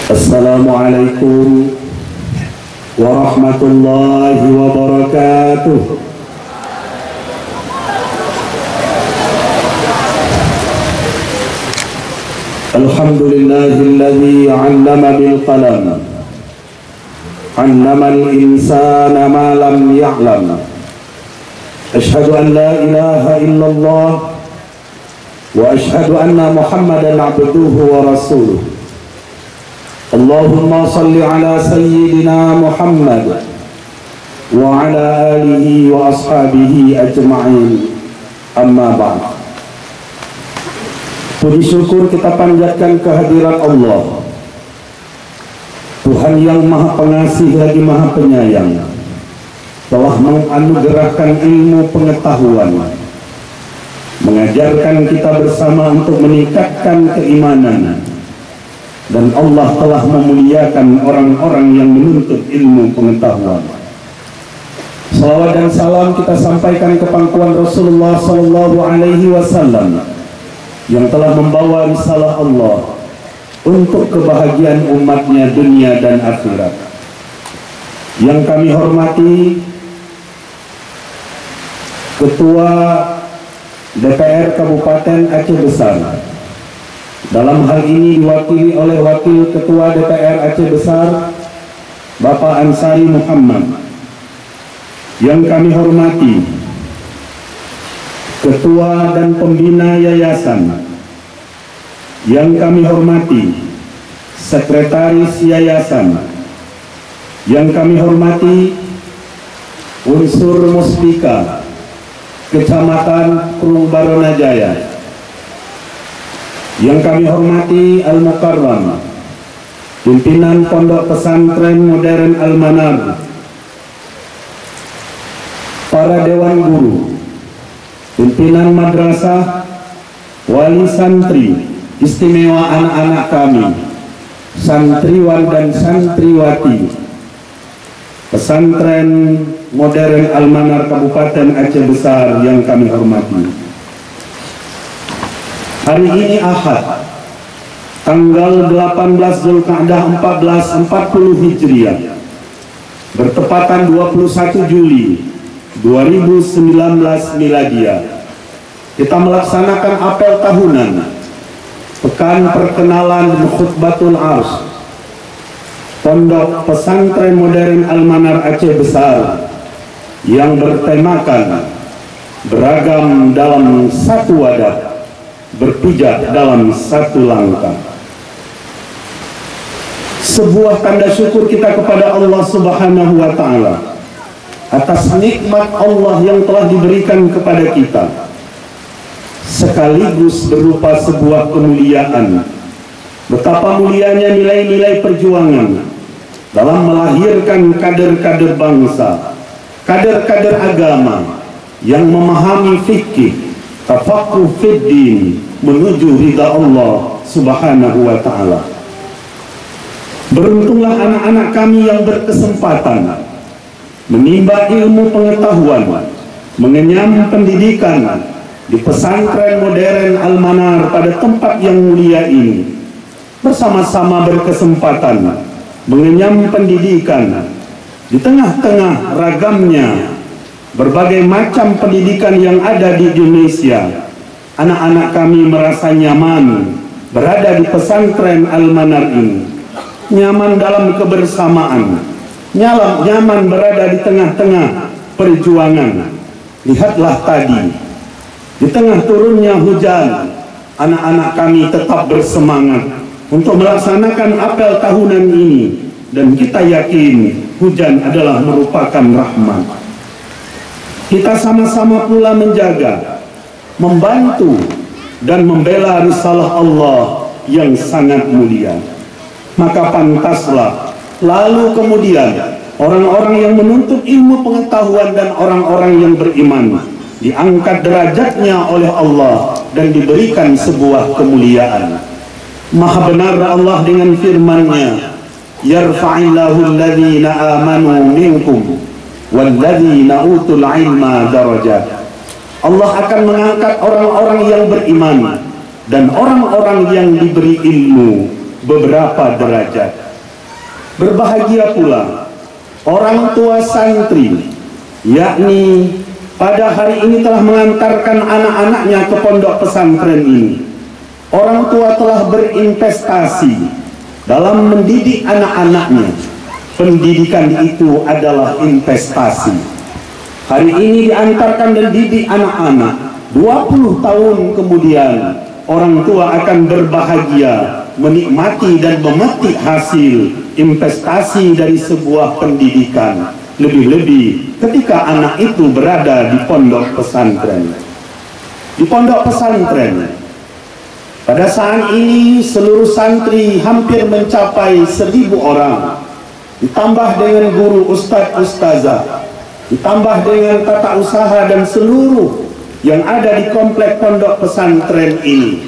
Assalamualaikum warahmatullahi wabarakatuh. Alhamdulillahilladzi 'allama bil qalam, 'allamal insana ma lam ya'lam. Asyhadu an la ilaha illallah wa asyhadu anna Muhammadan 'abduhu wa rasuluh. Allahumma salli ala sayyidina Muhammad wa ala alihi wa ashabihi ajma'in. Amma ba'd. Puji syukur kita panjatkan kehadirat Allah, Tuhan yang maha pengasih lagi maha penyayang, telah menganugerahkan ilmu pengetahuan, mengajarkan kita bersama untuk meningkatkan keimanan, dan Allah telah memuliakan orang-orang yang menuntut ilmu pengetahuan. Salawat dan salam kita sampaikan ke pangkuan Rasulullah sallallahu alaihi wasallam yang telah membawa risalah Allah untuk kebahagiaan umatnya dunia dan akhirat. Yang kami hormati Ketua DPR Kabupaten Aceh Besar, dalam hal ini diwakili oleh Wakil Ketua DPR Aceh Besar Bapak Ansari Muhammad. Yang kami hormati Ketua dan Pembina Yayasan. Yang kami hormati Sekretaris Yayasan. Yang kami hormati unsur Muspika Kecamatan Krung Baronajaya. Yang kami hormati Al-Mukarram, pimpinan Pondok Pesantren Modern Al-Manar, para dewan guru, pimpinan madrasah, wali santri, istimewa anak-anak kami, santriwan dan santriwati Pesantren Modern Al-Manar Kabupaten Aceh Besar yang kami hormati. Hari ini Ahad, tanggal 18 Zulkaadah 1440 Hijriah, bertepatan 21 Juli 2019 Miladiah. Kita melaksanakan apel tahunan Pekan Perkenalan dan Khutbatul Ars Pondok Pesantren Modern Al-Manar Aceh Besar yang bertemakan beragam dalam satu wadah, berpijak dalam satu langkah. Sebuah tanda syukur kita kepada Allah Subhanahu wa ta'ala atas nikmat Allah yang telah diberikan kepada kita, sekaligus berupa sebuah kemuliaan. Betapa mulianya nilai-nilai perjuangan dalam melahirkan kader-kader bangsa, kader-kader agama yang memahami fikih, tafaqquh fid din, menuju ridha Allah Subhanahu wa ta'ala. Beruntunglah anak-anak kami yang berkesempatan menimba ilmu pengetahuan, mengenyam pendidikan di Pesantren Modern Al-Manar pada tempat yang mulia ini, bersama-sama berkesempatan mengenyam pendidikan di tengah-tengah ragamnya berbagai macam pendidikan yang ada di Indonesia. Anak-anak kami merasa nyaman berada di Pesantren Al-Manar ini, nyaman dalam kebersamaan, nyaman berada di tengah-tengah perjuangan. Lihatlah tadi, di tengah turunnya hujan, anak-anak kami tetap bersemangat untuk melaksanakan apel tahunan ini, dan kita yakin hujan adalah merupakan rahmat. Kita sama-sama pula menjaga, membantu, dan membela risalah Allah yang sangat mulia. Maka pantaslah lalu kemudian orang-orang yang menuntut ilmu pengetahuan dan orang-orang yang beriman diangkat derajatnya oleh Allah dan diberikan sebuah kemuliaan. Maha benar Allah dengan firman-Nya, yarfa'illahu alladhina amanu minkum walladzina utul ilma darajat. Allah akan mengangkat orang-orang yang beriman dan orang-orang yang diberi ilmu beberapa derajat. Berbahagia pula orang tua santri, yakni pada hari ini telah mengantarkan anak-anaknya ke pondok pesantren ini. Orang tua telah berinvestasi dalam mendidik anak-anaknya. Pendidikan itu adalah investasi. Hari ini diantarkan dan didik anak-anak. 20 tahun kemudian orang tua akan berbahagia menikmati dan memetik hasil investasi dari sebuah pendidikan. Lebih-lebih ketika anak itu berada di pondok pesantren. Di pondok pesantren pada saat ini seluruh santri hampir mencapai 1000 orang, ditambah dengan guru ustadz-ustazah, ditambah dengan tata usaha dan seluruh yang ada di komplek pondok pesantren ini.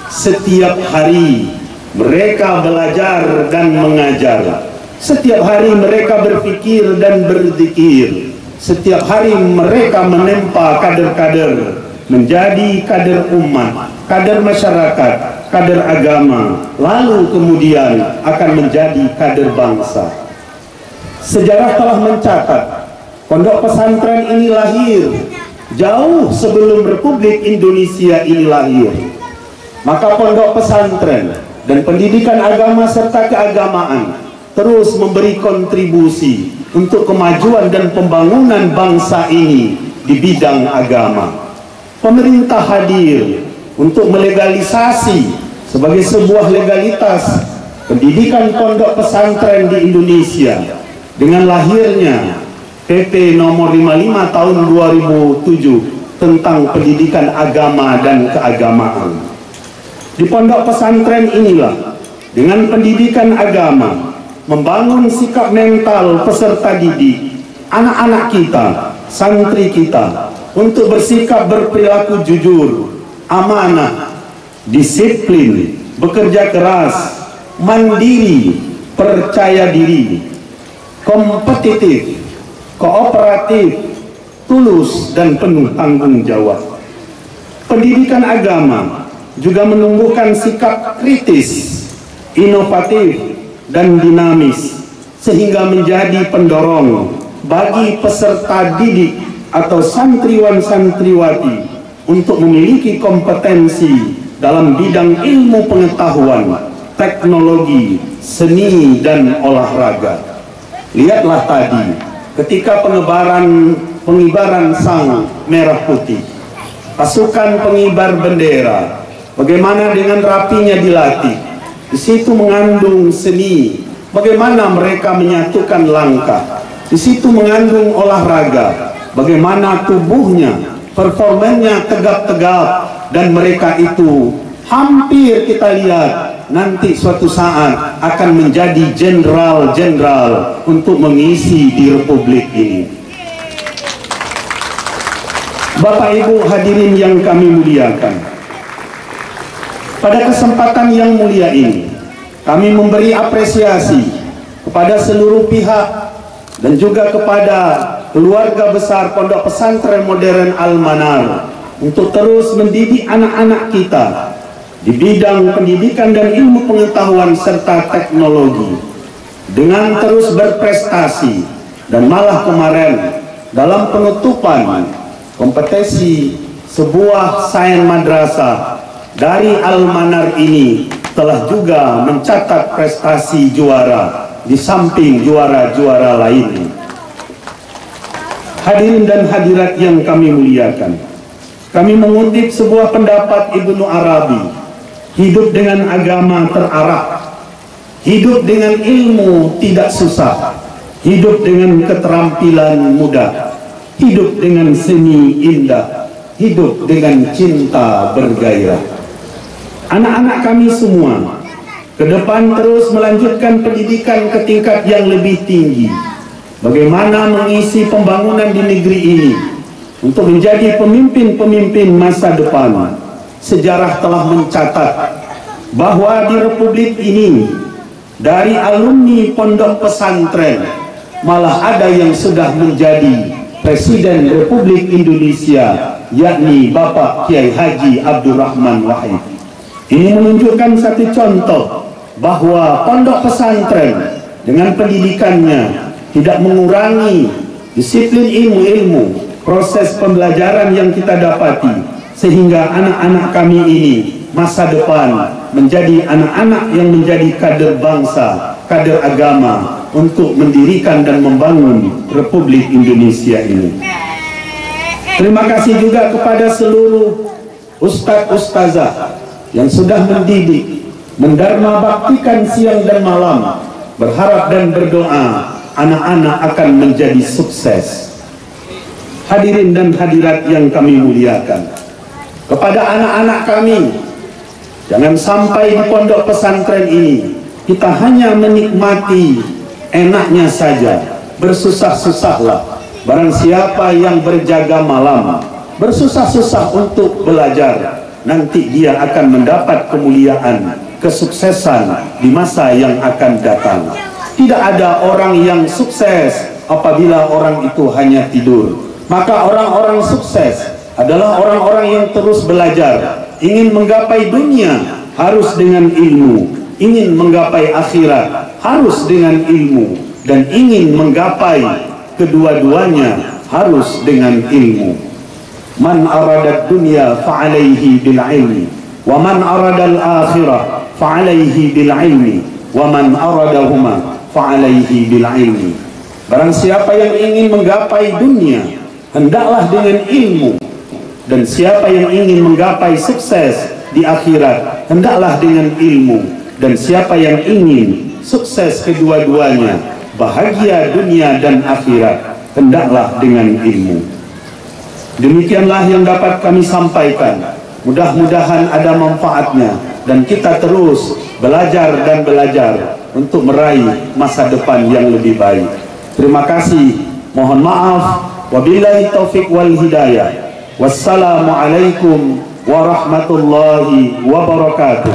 Setiap hari mereka belajar dan mengajar. Setiap hari mereka berpikir dan berzikir. Setiap hari mereka menempa kader-kader menjadi kader umat, kader masyarakat, kader agama, lalu kemudian akan menjadi kader bangsa. Sejarah telah mencatat pondok pesantren ini lahir jauh sebelum Republik Indonesia ini lahir. Maka pondok pesantren dan pendidikan agama serta keagamaan terus memberi kontribusi untuk kemajuan dan pembangunan bangsa ini di bidang agama. Pemerintah hadir untuk melegalisasi sebagai sebuah legalitas pendidikan pondok pesantren di Indonesia dengan lahirnya PP nomor 55 tahun 2007 tentang pendidikan agama dan keagamaan. Di pondok pesantren inilah dengan pendidikan agama membangun sikap mental peserta didik, anak-anak kita, santri kita untuk bersikap berperilaku jujur, amanah, disiplin, bekerja keras, mandiri, percaya diri, kompetitif, kooperatif, tulus dan penuh tanggung jawab. Pendidikan agama juga menumbuhkan sikap kritis, inovatif dan dinamis sehingga menjadi pendorong bagi peserta didik atau santriwan-santriwati untuk memiliki kompetensi dalam bidang ilmu pengetahuan, teknologi, seni dan olahraga. Lihatlah tadi ketika pengibaran sang merah putih, pasukan pengibar bendera, bagaimana dengan rapinya dilatih. Di situ mengandung seni, bagaimana mereka menyatukan langkah. Di situ mengandung olahraga, bagaimana tubuhnya, performanya tegap-tegap, dan mereka itu hampir kita lihat nanti suatu saat akan menjadi jenderal-jenderal untuk mengisi di Republik ini. Bapak Ibu hadirin yang kami muliakan, pada kesempatan yang mulia ini kami memberi apresiasi kepada seluruh pihak dan juga kepada keluarga besar Pondok Pesantren Modern Al-Manar untuk terus mendidik anak-anak kita di bidang pendidikan dan ilmu pengetahuan serta teknologi dengan terus berprestasi. Dan malah kemarin dalam penutupan kompetisi sebuah sains madrasah dari Al-Manar ini telah juga mencatat prestasi juara di samping juara-juara lainnya. Hadirin dan hadirat yang kami muliakan, kami mengutip sebuah pendapat Ibnu Arabi. Hidup dengan agama terarah, hidup dengan ilmu tidak susah, hidup dengan keterampilan mudah, hidup dengan seni indah, hidup dengan cinta bergairah. Anak-anak kami semua ke depan terus melanjutkan pendidikan ke tingkat yang lebih tinggi. Bagaimana mengisi pembangunan di negeri ini untuk menjadi pemimpin-pemimpin masa depan. Sejarah telah mencatat bahwa di Republik ini dari alumni pondok pesantren malah ada yang sudah menjadi Presiden Republik Indonesia, yakni Bapak Kiai Haji Abdurrahman Wahid. Ini menunjukkan satu contoh bahwa pondok pesantren dengan pendidikannya tidak mengurangi disiplin ilmu-ilmu, proses pembelajaran yang kita dapati, sehingga anak-anak kami ini masa depan menjadi anak-anak yang menjadi kader bangsa, kader agama untuk mendirikan dan membangun Republik Indonesia ini. Terima kasih juga kepada seluruh ustadz-ustazah yang sudah mendidik, mendharma baktikan siang dan malam, berharap dan berdoa anak-anak akan menjadi sukses. Hadirin dan hadirat yang kami muliakan, kepada anak-anak kami, jangan sampai di pondok pesantren ini kita hanya menikmati enaknya saja, bersusah-susahlah. Barang siapa yang berjaga malam, bersusah-susah untuk belajar, nanti dia akan mendapat kemuliaan, kesuksesan di masa yang akan datang. Tidak ada orang yang sukses apabila orang itu hanya tidur. Maka orang-orang sukses adalah orang-orang yang terus belajar. Ingin menggapai dunia harus dengan ilmu, ingin menggapai akhirat harus dengan ilmu, dan ingin menggapai kedua-duanya harus dengan ilmu. Man aradad dunya fa'alaihi bil ilmi, wa man aradal akhirah fa'alaihi bil ilmi, wa man aradahuma fa'alaihi bil ilmi. Barang siapa yang ingin menggapai dunia, hendaklah dengan ilmu, dan siapa yang ingin menggapai sukses di akhirat, hendaklah dengan ilmu, dan siapa yang ingin sukses kedua-duanya, bahagia dunia dan akhirat, hendaklah dengan ilmu. Demikianlah yang dapat kami sampaikan. Mudah-mudahan ada manfaatnya dan kita terus belajar dan belajar untuk meraih masa depan yang lebih baik. Terima kasih. Mohon maaf. Wabillahi taufiq wal hidayah. Wassalamualaikum warahmatullahi wabarakatuh.